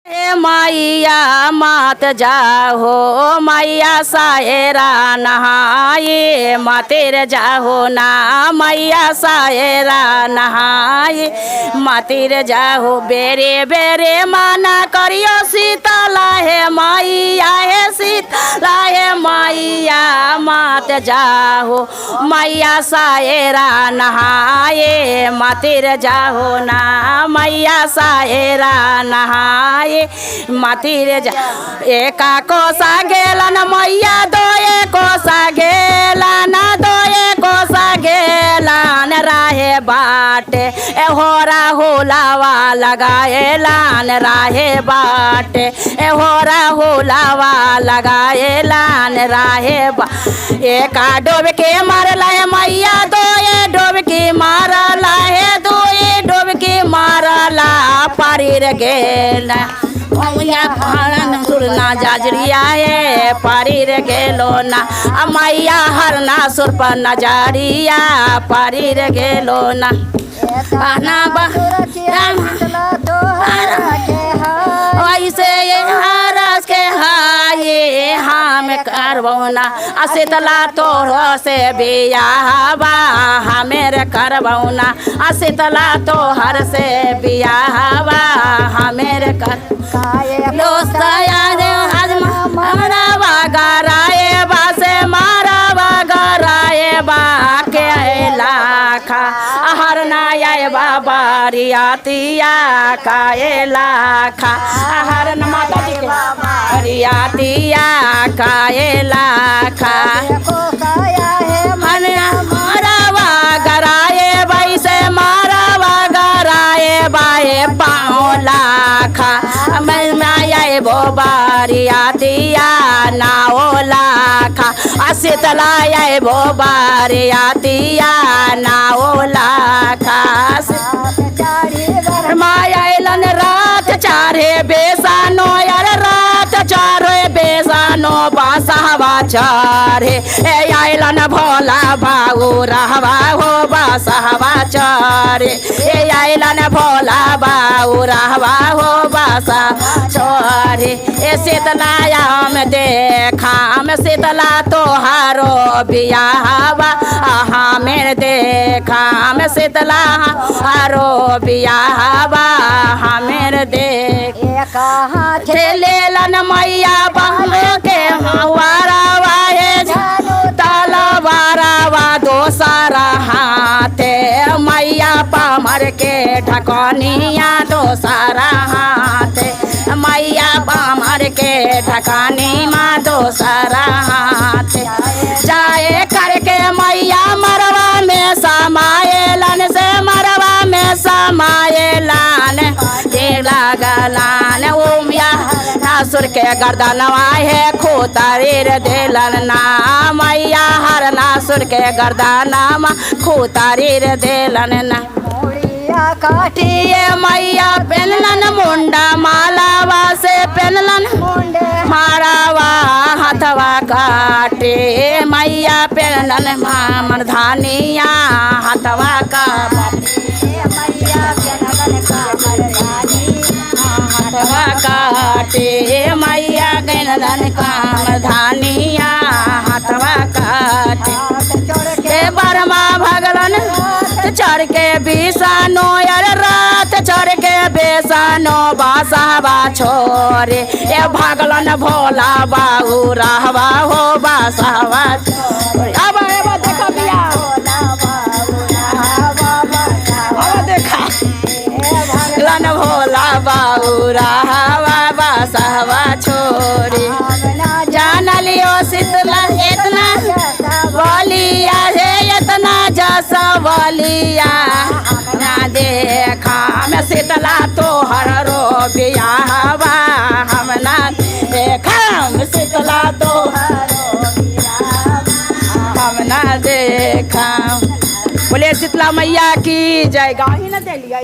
हे मैया मात जाहो मैया सायरा नहाए मातेर जाहो ना मैया सायरा नहाए मातेर जाहो बेरे बेरे माना करियो शीतला हे मैया हे शीतला हे मैया मात जाहो मैया सायरा नहाए मातेर जाहो ना मैया सायरा नहाए मातिर जा एका कोसा गेलन मैया दो कोसा गेलन दो कोसा गेलन राहे बाटे होरा हुलावा लगाएलान राहे बाटे होरा हुलावा लगाएलान राहे बा एका डोब के मारला है मैया दो डोब की मारला है दो डोब की मारला पारिर गेला मैया भाड़न सुरना जाजरिया है पारिर गेलो ना मैया हरना सुर पर नजरिया पारिर गेलो ना आना ऐसे ये हरस के हाये हम करबौना असितला तोरो से बियाहबा हमेर करबौना असितला तोहर से बियाहबा हमेर कर दोस्तया रे हजमा मारवा गराए बा से मारवा गराए बा के लाखा हर नाय बाबा रियातिया काए लाखा हर माता जी के रियातिया काए लाखा मारवा गराए बाई से मारवा गराए बाए पाँव लाखा बो बारिया दिया नाओ लाखा असितला बो बारिया दिया नाओ लाखा मायालन रात चारे बेसानो यार रात चारे बेसानो बासहवा चारे ए आइलन भोला बाबू रहवा हो बासहवा चारे ए आइलन भोला बाबू रहवा हो बासा छोरे ए शीतलाया हम देखा हम शीतला तोहारो बियाहवा हमें देखा हम शीतला हारो बियाहवा हमें देख लेलन मैया बहन के हवारावा तलवारावा दोसरा हाथे मैया पामर के ढकनिया दोसरा हाथे मैया पामर के ढकानी माँ दोसरा हाथ जाए करके मैया मरवा में समाएलन से मरवा में समाएलन लागलान ओमिया नासुर के गर्दनवा है खूतारीर देलन ना मैया हर नासुर के गर्दनमा खूतारीर देलन ना काटिए मैया पेनलन मुंडा मालावा से पेनलन मारावा हथवा काटे मैया पेनलन मर्धानिया हथवा का हथवा काटे मैया पेनलन का मर्धानिया हथवा काटे बरमा भगलन चढ़ के बिसानो यार रात चढ़ के बेसानो बासहवा छोरे ए भागलन भोला बाबू रहवा हो बासहवा अब देखो बिया अब देखा लन भोला बाबू रहवा बासहवा छोरे जान लियो शीतला इतना बोलिया है इतना जैसा बोलिया ना देखा मैं शीतला तोहर रो बियाहवा हम ना देखा शीतला तोहर हम ना देखा बोले शीतला मैया की जय गाही ना दे लिया।